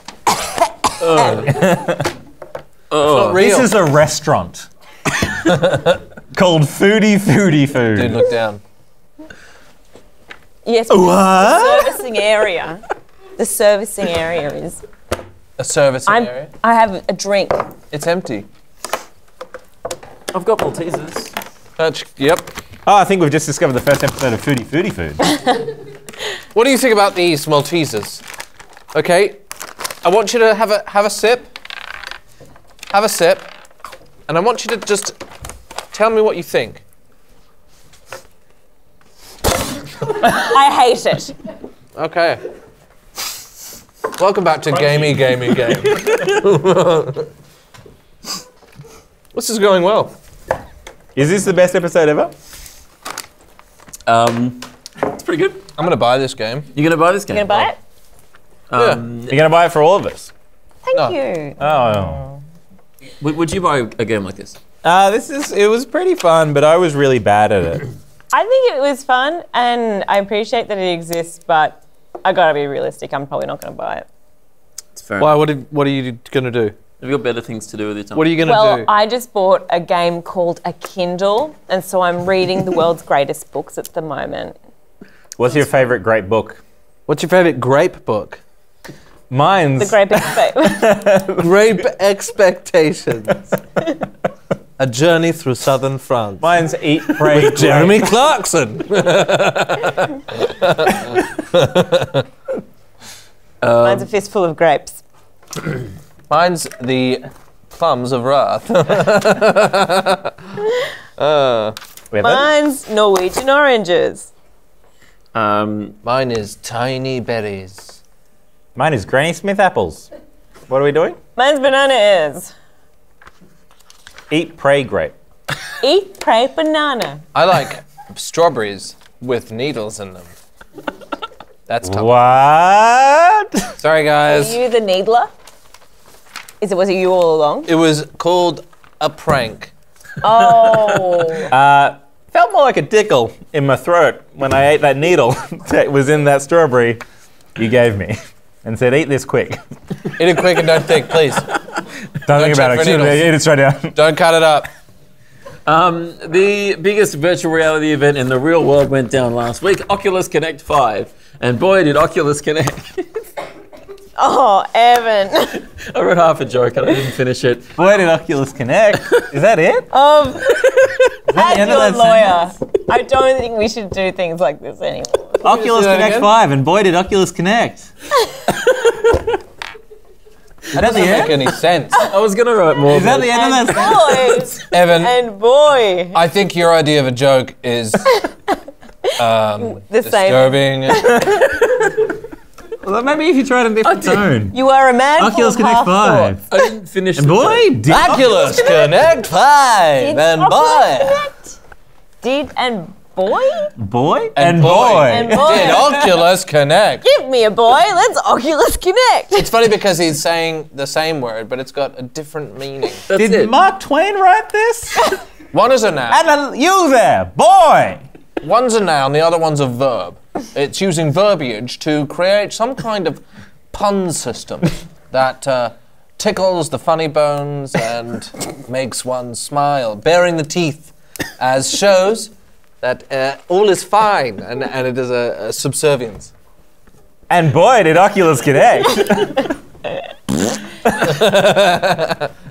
S3: not real.
S1: This is a restaurant called Foodie Food.
S3: Dude, look down.
S4: Yes, but the servicing area. The servicing area is.
S3: A servicing area?
S4: I have a drink.
S3: It's empty.
S2: I've got Maltesers.
S3: Yep.
S1: Oh, I think we've just discovered the first episode of Foodie Food.
S3: What do you think about these Maltesers? Okay, I want you to have a sip. Have a sip, and I want you to just tell me what you think.
S4: I hate it.
S3: Okay. Welcome back to Gamey. This is going well.
S1: Is this the best episode ever?
S2: It's pretty good.
S3: I'm gonna buy this game.
S2: You're gonna buy this game?
S4: You gonna buy it?
S1: You're going to buy it for all of us?
S4: Thank
S3: No.
S4: you.
S1: Oh.
S2: Would you buy a game like this?
S1: It was pretty fun, but I was really bad at it.
S4: I think it was fun, and I appreciate that it exists, but I gotta be realistic. I'm probably not gonna buy it.
S2: It's fair.
S3: Why? What are you gonna do?
S2: Have you got better things to do with your time?
S3: What are you gonna
S4: Well,
S3: do?
S4: I just bought a game called a Kindle, and so I'm reading the world's greatest books at the moment.
S1: What's your favorite great book?
S3: What's your favorite grape book?
S1: Mine's...
S4: The Great Big Fate.
S3: Grape Expectations. A journey through southern France.
S1: Mine's Eat, Pray, Grape.
S3: Jeremy Clarkson.
S4: Mine's a fistful of grapes.
S3: Mine's the Plums of Wrath.
S4: Mine's Norwegian oranges.
S3: Mine is Tiny Berries.
S1: Mine is Granny Smith apples. What are we doing?
S4: Mine's bananas.
S1: Eat, Pray, Grape.
S4: Eat, pray, banana.
S3: I like strawberries with needles in them. That's tough.
S1: What?
S3: Sorry,
S4: Are
S3: guys.
S4: you the needler? Was it you all along?
S3: It was called a prank.
S4: Oh.
S1: Felt more like a tickle in my throat when I ate that needle that was in that strawberry you gave me and said, eat this quick.
S3: Eat it quick and don't think, please.
S1: Don't think about
S3: check
S1: it.
S3: for needles.
S1: Eat it straight down.
S3: Don't cut it up.
S2: The biggest virtual reality event in the real world went down last week, Oculus Connect 5. And boy, did Oculus Connect.
S4: Oh, Evan.
S2: I wrote half a joke and I didn't finish it.
S1: Boy, did Oculus Connect. Is that it?
S4: As
S1: end of
S4: your
S1: that
S4: lawyer, I don't think we should do things like this anymore.
S1: Oculus
S3: that
S1: Connect
S3: again?
S1: 5, and boy, did Oculus Connect.
S3: That doesn't make any sense.
S2: I was going to write more.
S1: Is that the end of that sentence?
S4: Boys
S3: Evan,
S4: and boy.
S3: I think your idea of a joke is
S4: The same.
S3: disturbing.
S1: Well, maybe if you tried a different tone.
S4: You are a man
S1: Oculus
S4: full of
S1: Connect
S4: half
S1: 5.
S4: thoughts.
S2: I didn't finish
S1: And
S2: the
S1: boy,
S2: joke.
S1: did
S3: Oculus Connect 5
S4: Did
S3: and
S4: Oculus
S3: boy.
S4: Connect? Did and boy?
S1: Boy
S3: And boy.
S4: And boy.
S3: Did Oculus Connect.
S4: Give me a boy. Let's Oculus Connect.
S3: It's funny because he's saying the same word, but it's got a different meaning.
S2: That's
S1: Did
S2: it.
S1: Mark Twain write this?
S3: One is a noun.
S1: And you there, boy.
S3: One's a noun, the other one's a verb. It's using verbiage to create some kind of pun system that tickles the funny bones and makes one smile, baring the teeth, as shows that all is fine and it is a subservience.
S1: And boy, did Oculus Connect.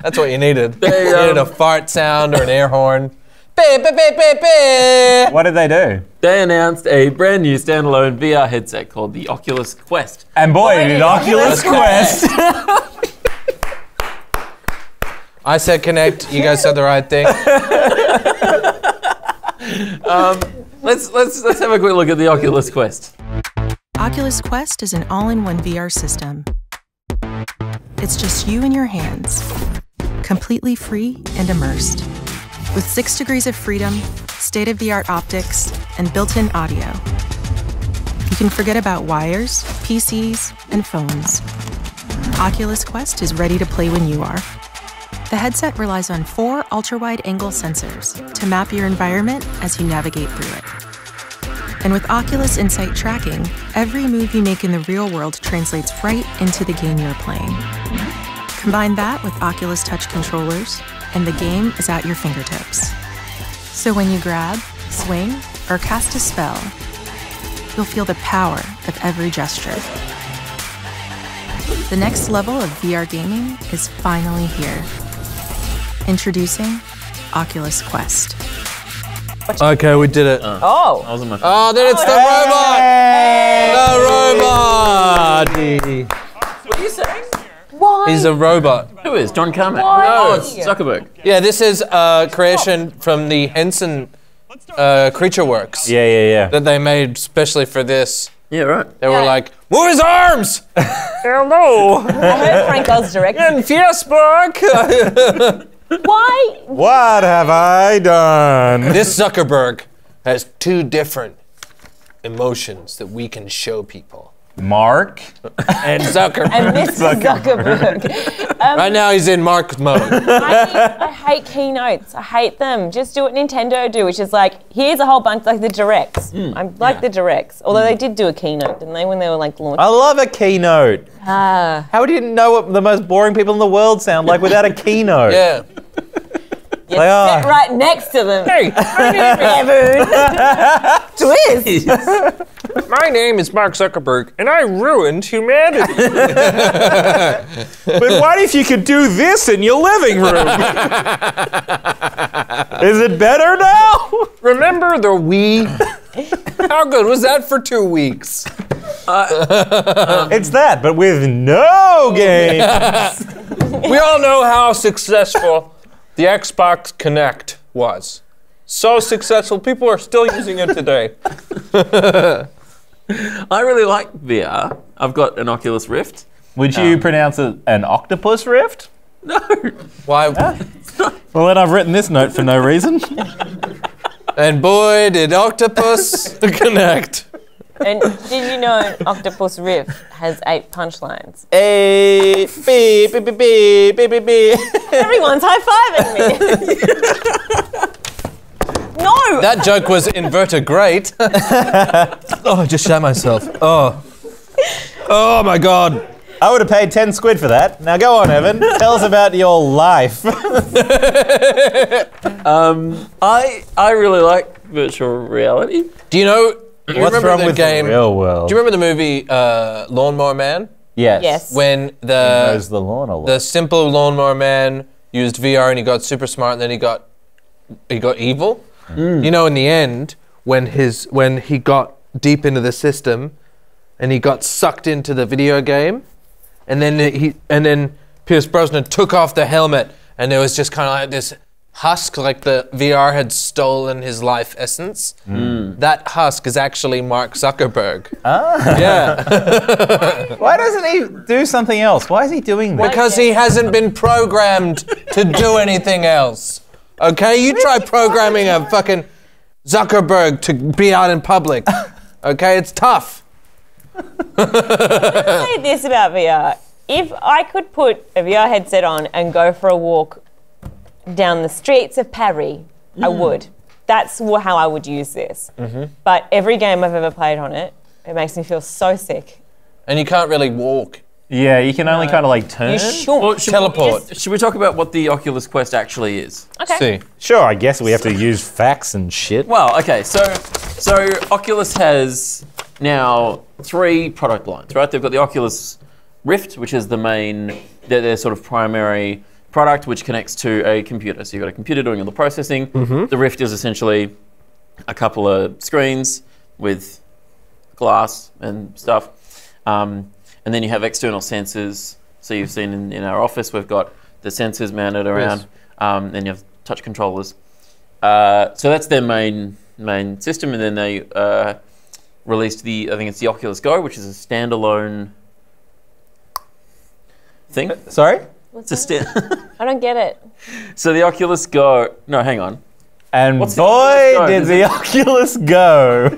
S3: That's what you needed.
S2: There you
S3: You
S2: go.
S3: needed a fart sound or an air horn. Beep, beep, beep, beep, beep.
S1: What did they do?
S2: They announced a brand new standalone VR headset called the Oculus Quest.
S1: And boy, did Oculus Quest.
S3: I said connect, you guys said the right thing.
S2: Let's have a quick look at the Oculus Quest.
S5: Oculus Quest is an all-in-one VR system. It's just you and your hands, completely free and immersed. With 6 degrees of freedom, state-of-the-art optics, and built-in audio. You can forget about wires, PCs, and phones. Oculus Quest is ready to play when you are. The headset relies on 4 ultra-wide angle sensors to map your environment as you navigate through it. And with Oculus Insight tracking, every move you make in the real world translates right into the game you're playing. Combine that with Oculus Touch controllers, and the game is at your fingertips. So when you grab, swing, or cast a spell, you'll feel the power of every gesture. The next level of VR gaming is finally here. Introducing Oculus Quest.
S3: Okay, we did it.
S4: Oh.
S2: That wasn't my
S3: Oh, then it's the robot! The robot!
S2: What are you saying?
S4: Why?
S3: He's a robot.
S2: Who is? John Carmack?
S4: Why?
S2: No, it's Zuckerberg.
S3: Yeah, this is a creation from the Henson Creature Works
S1: Yeah.
S3: that they made specially for this.
S2: Yeah, right.
S3: They were like, move his arms!
S1: Hello.
S4: I heard Frank Oz direct.
S3: And Facebook!
S4: Why?
S1: What have I done?
S3: This Zuckerberg has two different emotions that we can show people.
S1: Mark.
S3: And Zuckerberg.
S4: And Mr. Zuckerberg.
S3: Right now he's in Mark mode.
S4: I hate keynotes. I hate them. Just do what Nintendo do, which is like, here's a whole bunch, like the directs. I like the directs. Although they did do a keynote, didn't they, when they were like launching?
S1: I love a keynote. How do you know what the most boring people in the world sound like without a keynote?
S3: Yeah.
S4: You
S1: They are.
S4: sit right next to them.
S3: Hey,
S4: Twist.
S3: my name is Mark Zuckerberg, and I ruined humanity.
S1: But what if you could do this in your living room? Is it better now?
S3: Remember the Wii? How good was that for 2 weeks?
S1: It's that, but with no games.
S3: We all know how successful the Xbox Kinect was. So successful, people are still using it today.
S2: I really like VR. I've got an Oculus Rift.
S1: Would you pronounce it an octopus rift?
S2: No.
S3: Why?
S1: Well, then I've written this note for no reason.
S3: And boy, did Octopus connect.
S4: And did you know Octopus Rift has 8 punchlines?
S1: Hey, beep, beep, beep, beep, beep, beep, beep.
S4: Everyone's high-fiving me. No!
S3: That joke was inverted great. Oh, I just shat myself. Oh. Oh my God.
S1: I would have paid 10 squid for that. Now go on, Evan. Tell us about your life.
S2: I really like virtual reality.
S3: Do you know?
S1: What's
S3: remember
S1: wrong
S3: the
S1: with
S3: game?
S1: the real world?
S3: Do you remember the movie Lawnmower Man?
S1: Yes.
S4: Yes.
S3: When
S1: Knows the lawn a lot.
S3: the simple Lawnmower Man used VR and he got super smart and then he got evil. You know, in the end, when he got deep into the system and he got sucked into the video game, and then Pierce Brosnan took off the helmet and there was just kind of like this husk, like the VR had stolen his life essence. That husk is actually Mark Zuckerberg. Yeah.
S1: Why doesn't he do something else? Why is he doing that?
S3: Because he hasn't been programmed to do anything else. Okay, you try programming a fucking Zuckerberg to be out in public. Okay, it's tough.
S4: I'll say this about VR. If I could put a VR headset on and go for a walk down the streets of Paris, I would. That's how I would use this. But every game I've ever played on it, it makes me feel so sick.
S3: And you can't really walk.
S1: Yeah, you can only kind of like turn.
S4: You should.
S2: Well,
S3: Teleport.
S2: Should we talk about what the Oculus Quest actually is?
S4: Okay.
S3: See.
S1: Sure, I guess we have to use facts and shit.
S2: Well, okay, so Oculus has now 3 product lines, right? They've got the Oculus Rift, which is their sort of primary product, which connects to a computer. So you've got a computer doing all the processing. The Rift is essentially a couple of screens with glass and stuff. And then you have external sensors. So you've seen in our office, we've got the sensors mounted around. Then you have touch controllers. So that's their main system. And then they released I think it's the Oculus Go, which is a standalone thing.
S1: Sorry?
S2: It's a
S4: I don't get it.
S2: So the Oculus Go, no, hang on.
S1: And
S2: What's the
S1: boy,
S2: Oculus Go?
S1: did the Oculus go.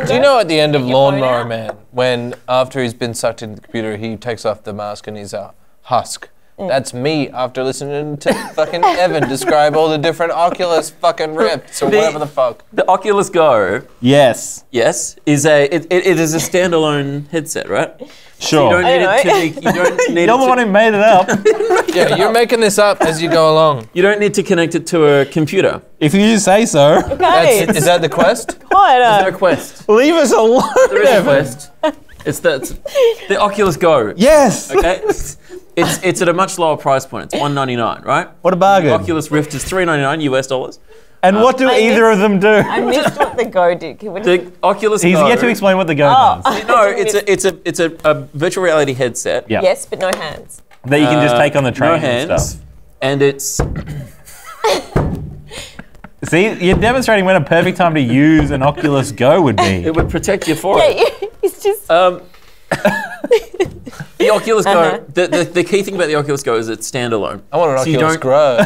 S3: Do you know at the end of
S4: Your phone
S3: Lawnmower
S4: out.
S3: Man, when after he's been sucked into the computer, he takes off the mask and he's a husk? That's me after listening to fucking Evan describe all the different Oculus fucking Rifts or whatever the fuck.
S2: The Oculus Go,
S1: Yes.
S2: yes, is it is a standalone headset, right?
S1: Sure.
S2: You don't need it to be, you don't need
S1: You're the one who made it up.
S3: Yeah, you're making this up as you go along.
S2: you don't need to connect it to a computer.
S1: If you say so.
S4: Okay.
S3: Is that the quest?
S4: Quite
S2: No Quest.
S1: Leave us alone.
S2: There is a Quest. It's the Oculus Go.
S1: Yes.
S2: Okay. It's at a much lower price point. It's $199, right?
S1: What a bargain.
S2: The Oculus Rift is $399 US.
S1: And what do either of them do?
S4: I missed what the Go did.
S2: The Oculus
S1: He's
S2: Go.
S1: yet to explain what the Go does.
S2: No, it's a virtual reality headset.
S1: Yeah.
S4: Yes, but no hands.
S1: That you can just take on the train
S2: No
S1: and
S2: hands,
S1: stuff.
S2: and it's
S1: See, you're demonstrating when a perfect time to use an Oculus Go would be.
S2: it would protect your forehead.
S4: Yeah, it's just.
S2: The Oculus Go. The key thing about the Oculus Go is it's standalone.
S3: I want an
S2: So you
S3: Oculus
S2: don't-
S3: Grow.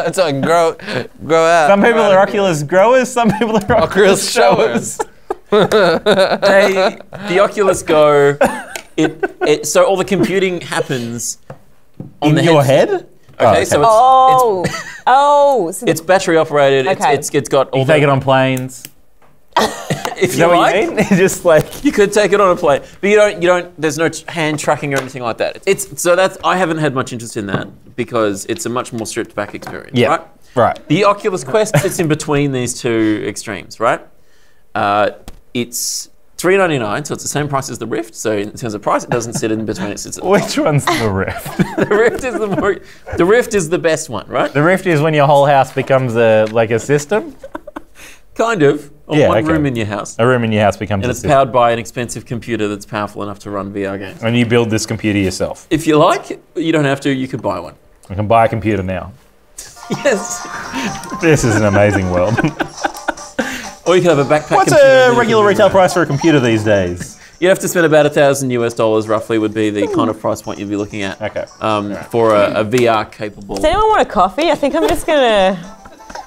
S3: It's like grow out.
S1: Some people are Oculus growers, some people are Oculus showers.
S2: The Oculus Go. So all the computing happens on
S1: In
S2: the
S1: your
S2: headset.
S1: head?
S2: Okay, so
S4: So
S2: it's battery operated.
S4: Okay.
S2: It's got all
S1: You take it on planes.
S2: If
S1: Is
S2: you
S1: that what
S2: like,
S1: you mean? Just like
S2: you could take it on a plane, but you don't. There's no hand tracking or anything like that. I haven't had much interest in that because it's a much more stripped back experience.
S1: Yeah.
S2: Right.
S1: right.
S2: The Oculus Quest sits in between these two extremes, right? It's $399, so it's the same price as the Rift. So in terms of price, it doesn't sit in between. It sits at the
S1: Which one's the Rift?
S2: The Rift is the best one, right?
S1: The Rift is when your whole house becomes like a system.
S2: Kind of. Or
S1: Yeah,
S2: one
S1: okay.
S2: room in your house.
S1: A room in your house becomes
S2: And
S1: a
S2: it's
S1: system.
S2: powered by an expensive computer that's powerful enough to run VR games.
S1: And you build this computer yourself.
S2: If you like, you don't have to, you could buy one.
S1: I can buy a computer now.
S2: Yes.
S1: This is an amazing world.
S2: Or you could have a backpack
S1: What's
S2: computer. that
S1: a
S2: you
S1: regular
S2: can
S1: retail
S2: use.
S1: price for a computer these days?
S2: You'd have to spend about $1,000 roughly would be the kind of price point you'd be looking at.
S1: Okay.
S2: For a VR capable.
S4: does anyone want a coffee? I think I'm just gonna.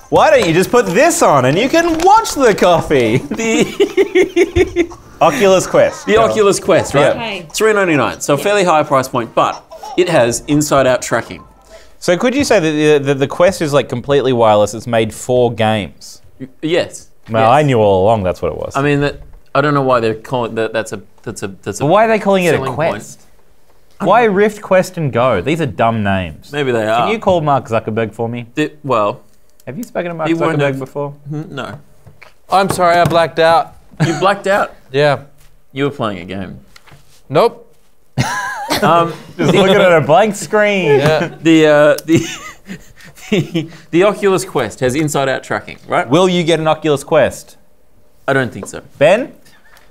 S1: Why don't you just put this on and you can watch the coffee?
S2: The
S1: Oculus Quest.
S2: Oculus Quest, right?
S4: Okay.
S2: $399, so a fairly high price point, but it has inside-out tracking.
S1: So could you say that the Quest is like completely wireless? It's made for games.
S2: Yes.
S1: Well,
S2: yes.
S1: I knew all along that's what it was.
S2: I mean I don't know why they're calling that. That's a.
S1: But why are they calling it a
S2: selling
S1: Quest? Why Rift, Quest, and Go? These are dumb names.
S2: Maybe they are.
S1: Can you call Mark Zuckerberg for me?
S2: Well,
S1: Have you spoken to Mark
S2: He won't
S1: Zuckerberg
S2: have-
S1: before?
S2: no.
S3: I'm sorry, I blacked out.
S2: You blacked out.
S3: Yeah.
S2: You were playing a game.
S3: Nope.
S1: Just looking at a blank screen.
S3: Yeah.
S2: The Oculus Quest has inside-out tracking, right?
S1: Will you get an Oculus Quest?
S2: I don't think so.
S1: Ben?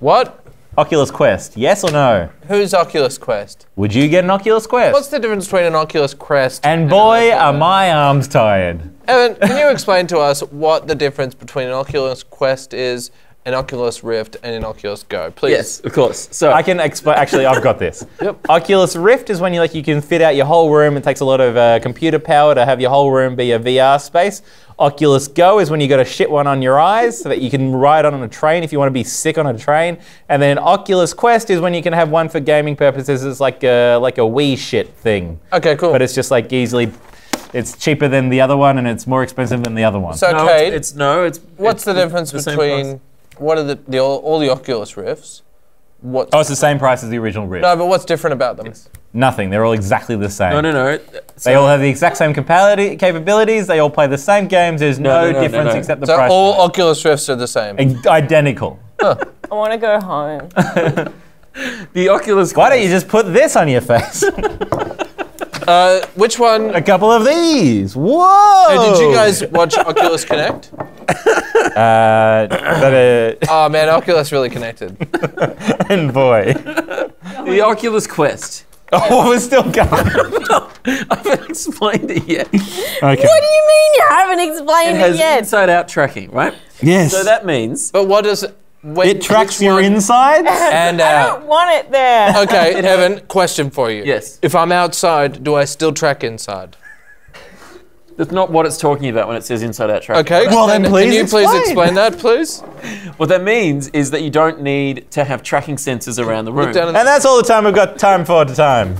S3: What?
S1: Oculus Quest, yes or no?
S3: Who's Oculus Quest?
S1: Would you get an Oculus Quest?
S3: What's the difference between an Oculus Quest
S1: and
S3: an
S1: boy,
S3: Oculus?
S1: are my arms tired.
S3: Evan, can you explain to us what the difference between an Oculus Quest is, an Oculus Rift, and an Oculus Go, please?
S2: Yes, of course. So
S1: I can explain. Actually, I've got this.
S3: Yep.
S1: Oculus Rift is when you can fit out your whole room. It takes a lot of computer power to have your whole room be a VR space. Oculus Go is when you got a shit one on your eyes so that you can ride on a train if you want to be sick on a train. And then Oculus Quest is when you can have one for gaming purposes. It's like a Wii shit thing.
S3: Okay, cool.
S1: But it's just like easily, it's cheaper than the other one and it's more expensive than the other one.
S3: So,
S2: no,
S3: Kate,
S2: it's
S3: what's the difference
S2: the same
S3: between what are all the Oculus Rifts? What's
S1: Oh, it's the same price as the original Rift.
S3: no, but what's different about them?
S1: Nothing. They're all exactly the same.
S2: No.
S1: They all have the exact same capabilities. They all play the same games. There's no,
S2: no,
S1: difference
S2: no.
S1: except the
S3: So
S1: price.
S3: all Oculus Rifts are the same.
S1: Identical.
S4: I want to go home.
S2: The Oculus.
S1: Why don't you just put this on your face?
S3: Which one?
S1: A couple of these. Whoa!
S3: Did you guys watch Oculus Connect? Oh man, Oculus really connected.
S1: and boy.
S2: The Oculus Quest.
S1: Oh, we're still going.
S2: I haven't explained it yet.
S1: Okay.
S4: What do you mean you haven't explained
S2: It
S4: it,
S2: has
S4: yet?
S2: inside-out tracking, right?
S1: Yes.
S2: So that means
S3: But what does
S1: it tracks
S3: which
S1: your
S3: one-
S1: insides.
S3: and
S4: I
S3: out?
S4: don't want it there.
S3: Okay, Evan, question for you.
S2: Yes.
S3: If I'm outside, do I still track inside?
S2: that's not what it's talking about when it says inside-out tracking.
S3: Okay.
S1: Well, then
S3: explain-
S1: please
S3: Can you please
S1: explain.
S3: explain that, please?
S2: What that means is that you don't need to have tracking sensors around the room.
S3: Look down
S1: And that's all the time we've got time for time.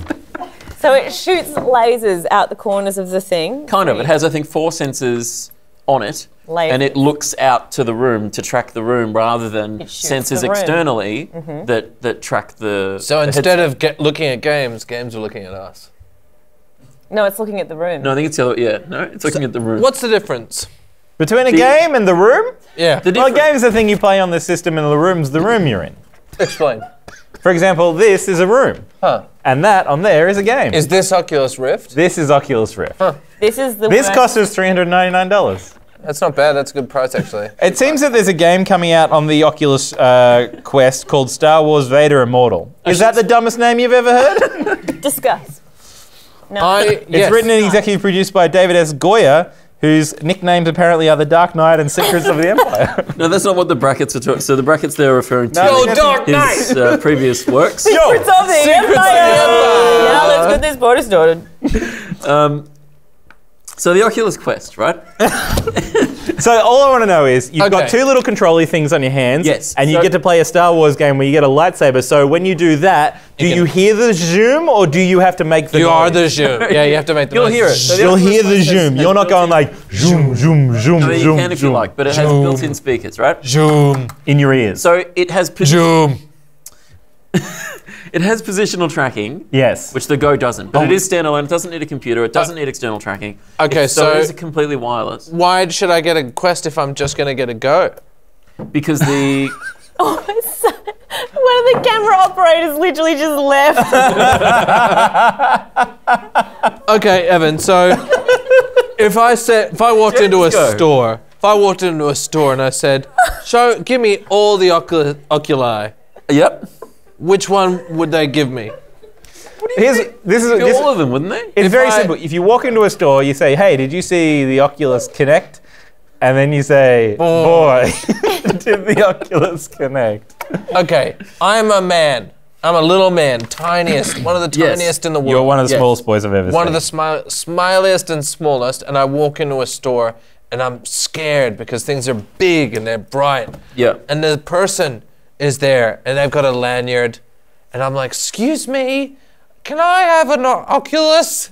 S4: So it shoots lasers out the corners of the thing.
S2: Kind of. It has, I think, 4 sensors on it.
S4: Lasers.
S2: And it looks out to the room to track the room rather than
S4: shoots
S2: sensors
S4: the room.
S2: externally that track the.
S3: So instead of looking at games are looking at us.
S4: No, it's looking at the room.
S2: No, I think it's the other. Yeah, no, it's looking at the room.
S3: What's the difference?
S1: Between a game and the room?
S3: Yeah.
S2: The
S1: Well, a
S2: difference-
S1: game is the thing you play on the system, and the room's the room you're in.
S3: Explain.
S1: For example, this is a room,
S3: Huh.
S1: and that on there is a game.
S3: Is this Oculus Rift?
S1: This is Oculus Rift.
S4: This is the
S1: This
S4: worst.
S1: cost us $399.
S3: That's not bad. That's a good price, actually.
S1: It seems that there's a game coming out on the Oculus Quest called Star Wars Vader Immortal. Is that the dumbest name you've ever heard?
S4: Discuss. No.
S1: It's written and executive produced by David S. Goyer, whose nicknames apparently are the Dark Knight and Secrets of the Empire.
S2: No, that's not what the brackets are talking. So the brackets they're referring to
S1: No, Dark
S2: his previous works.
S4: Secrets of the Empire! Now let's get this party started.
S2: So the Oculus Quest, right?
S1: So all I want to know is, you've got
S3: Okay.
S1: 2 little controlly things on your hands,
S2: Yes,
S1: and you
S2: so-
S1: get to play a Star Wars game where you get a lightsaber. So when you do that, do you hear the zoom, or do you have to make the
S3: You
S1: noise?
S3: are the zoom. Yeah, you have to make the
S2: You'll
S3: noise.
S2: hear it. So the
S1: You'll
S2: Oculus
S1: hear the
S2: Quest has-
S1: zoom.
S2: has
S1: You're not going
S2: built-in-
S1: like zoom, zoom, zoom,
S2: I mean, you
S1: zoom,
S2: can if you
S1: zoom,
S2: like, but it has
S3: zoom.
S2: built-in speakers, right?
S3: Zoom.
S1: in your ears.
S2: So it has
S3: Zoom.
S2: it has positional tracking,
S1: Yes.
S2: which the Go doesn't. But it is standalone. It doesn't need a computer. It doesn't need external tracking.
S3: Okay,
S2: So it
S3: so
S2: is completely wireless
S3: why should I get a Quest if I'm just going to get a Go?
S2: because the
S4: Oh, it's so, one of the camera operators literally just left.
S3: Okay, Evan, so if I walked into a
S2: Go.
S3: store, and I said, give me all the Oculi,
S2: yep.
S3: which one would they give me?
S2: All of them, wouldn't they?
S1: It's
S3: If
S1: very
S3: I-
S1: simple. If you walk into a store, you say, "Hey, did you see the Oculus Connect?" And then you say, "Boy, did the Oculus Connect?"
S3: Okay, I'm a man. I'm a little man, tiniest, one of the
S2: Yes.
S3: tiniest in the world.
S1: You're one of the
S2: Yes.
S1: smallest boys I've ever seen.
S3: One of the smiliest and smallest, and I walk into a store and I'm scared because things are big and they're bright.
S2: Yeah.
S3: And the person is there and they've got a lanyard, and I'm like, "Excuse me, can I have an Oculus?"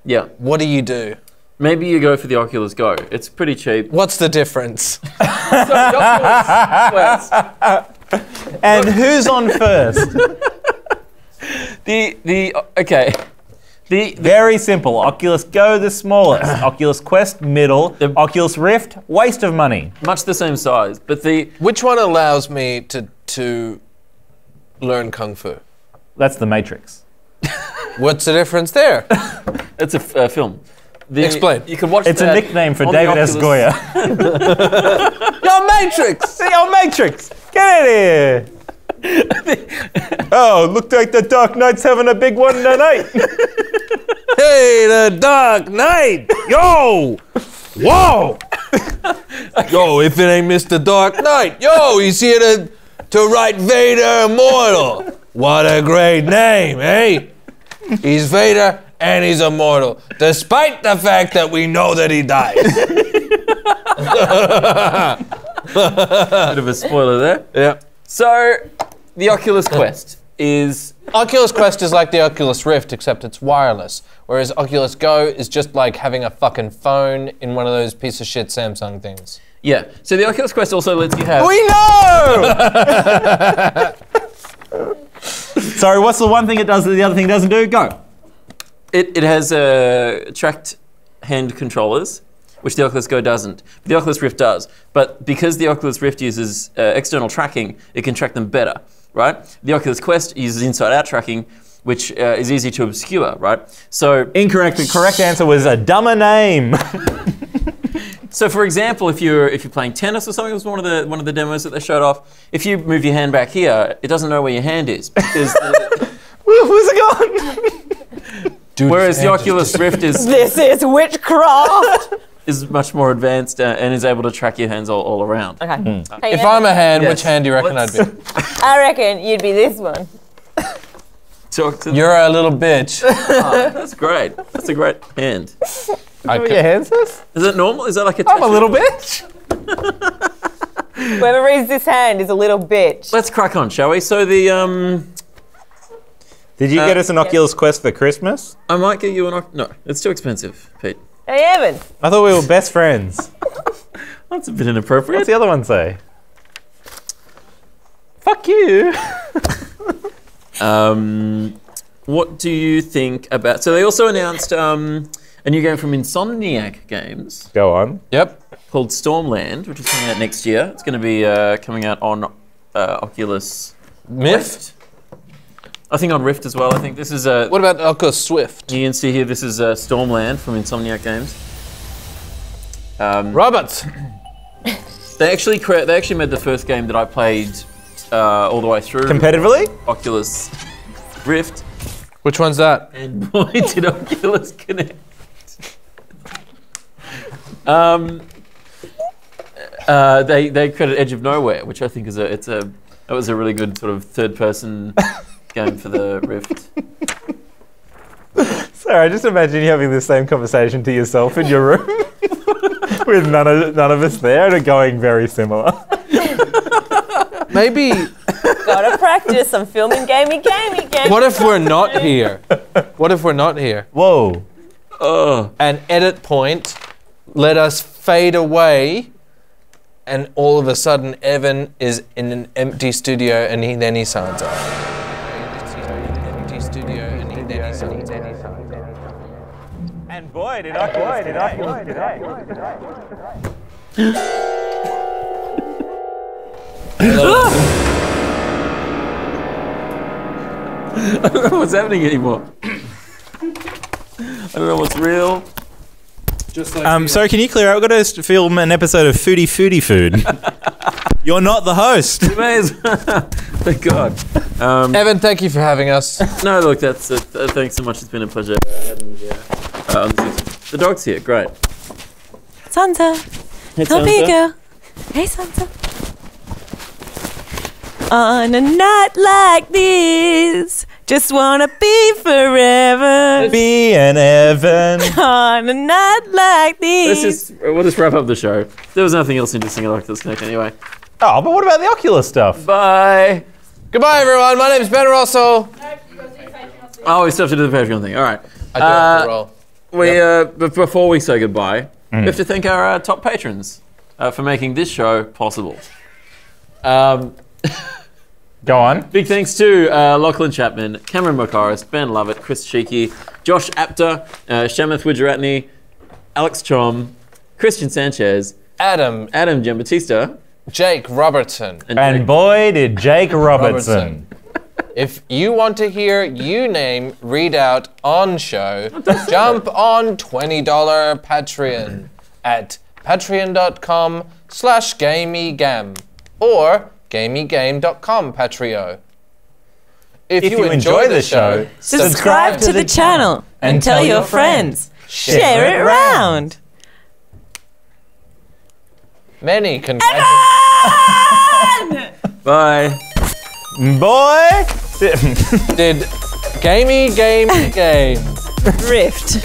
S2: Yeah.
S3: What do you do?
S2: Maybe you go for the Oculus Go. It's pretty cheap.
S3: What's the difference?
S2: So the Oculus Quest,
S1: And who's on first?
S2: okay. The
S1: Very simple. Oculus Go, the smallest. Oculus Quest, middle. Oculus Rift, waste of money.
S2: much the same size, but
S3: Which one allows me to learn Kung Fu?
S1: That's the Matrix.
S3: What's the difference there?
S2: it's a film.
S3: Explain.
S2: You can watch
S1: It's a
S2: that
S1: nickname for
S2: on the
S1: David S.
S2: Oculus-
S1: Goyer.
S3: Your Matrix!
S1: See, oh, Matrix! Get in here! Oh, looked like the Dark Knight's having a big one tonight.
S3: Hey, the Dark Knight! Yo! Whoa! Yo, if it ain't Mr. Dark Knight, yo, he's here to write Vader Immortal. What a great name, eh? He's Vader and he's immortal, despite the fact that we know that he dies.
S2: Bit of a spoiler there.
S3: Yeah.
S2: So, the Oculus Quest is
S3: Oculus Quest is like the Oculus Rift, except it's wireless, whereas Oculus Go is just like having a fucking phone in one of those piece of shit Samsung things.
S2: yeah. So the Oculus Quest also lets you have.
S1: We know! Sorry, what's the one thing it does that the other thing doesn't do? Go.
S2: It has tracked hand controllers, which the Oculus Go doesn't. The Oculus Rift does. But because the Oculus Rift uses external tracking, it can track them better, right? The Oculus Quest uses inside-out tracking, which is easy to obscure, right? So
S1: Incorrect. The correct answer was a dumber name.
S2: So, for example, if you're playing tennis or something, it was one of the demos that they showed off. If you move your hand back here, it doesn't know where your hand is because.
S1: Where's it gone?
S2: Whereas the Oculus Rift is
S4: This is witchcraft.
S2: much more advanced and is able to track your hands all around.
S4: Okay. Hey,
S3: If I'm a hand,
S2: Yes.
S3: which hand do you reckon I'd be?
S4: I reckon you'd be this one.
S2: Talk to
S3: You're a little bitch.
S2: that's great. That's a great hand.
S1: What your hand says?
S2: Is it normal? Is that like a?
S1: I'm a little bitch.
S4: Whoever reads this hand is a little bitch.
S2: Let's crack on, shall we? So the
S1: Did you get us an Oculus Quest for Christmas?
S2: I might get you an No, it's too expensive, Pete.
S4: Hey, Evan.
S1: I thought we were best friends.
S2: That's a bit inappropriate.
S1: What's the other one say? Fuck you.
S2: What do you think about... So they also announced a new game from Insomniac Games
S1: Go on.
S3: Yep.
S2: called Stormland, which is coming out next year. It's going to be coming out on Oculus
S3: Rift.
S2: I think on Rift as well. I think this is a...
S3: What about Oculus Swift?
S2: You can see here, this is Stormland from Insomniac Games.
S3: Roberts.
S2: They actually made the first game that I played all the way through.
S1: Competitively?
S2: Oculus Rift.
S3: Which one's that?
S2: And boy, did Oculus connect. They credit Edge of Nowhere, which I think is that was a really good sort of third-person game for the Rift.
S1: Sorry, I just imagine you having the same conversation to yourself in your room with none of us there and it going very similar.
S3: Maybe.
S4: Gotta practice. I'm filming gamey.
S3: What if we're not here? What if we're not here?
S1: Whoa.
S3: An edit point let us fade away, and all of a sudden Evan is in an empty studio, and then he signs up.
S1: And boy, did Oculus
S2: I don't know what's happening anymore. I don't know what's real.
S3: Just like
S1: sorry, can you clear out? We've got to film an episode of Foodie Food. You're not the host.
S2: You may as well. Thank God.
S3: Evan, thank you for having us.
S2: No, look, that's it. Thanks so much. It's been a pleasure having you here. The dog's here. Great.
S4: Sansa.
S2: Hey,
S4: Come here,
S2: Sansa.
S4: girl. Hey, Sansa. On a night like this, just wanna be forever.
S1: Be an Evan.
S4: On a night like this.
S2: We'll just wrap up the show. There was nothing else interesting at Oculus Connect anyway.
S1: Oh, but what about the Oculus stuff?
S2: Bye.
S3: Goodbye, everyone. My name's Ben Russell.
S2: Oh, we still have to do the Patreon thing. All right.
S3: I do have to roll.
S2: But before we say goodbye, we have to thank our top patrons for making this show possible.
S1: Go on.
S2: Big thanks to Lachlan Chapman, Cameron Mokaris, Ben Lovett, Chris Cheeky, Josh Apter, Shamath Wijaratney, Alex Chom, Christian Sanchez,
S3: Adam
S2: Giambattista,
S3: Jake Robertson.
S1: And boy, did Jake Robertson.
S3: If you want to hear your name read out on show, jump on $20 Patreon at patreon.com/gameygam or gameygame.com Patreon. If you enjoy the show,
S4: Subscribe to the channel and tell your friends. Share it around.
S3: Many congratulations.
S2: Bye.
S1: Boy.
S3: Did Gamey game game.
S4: Rift.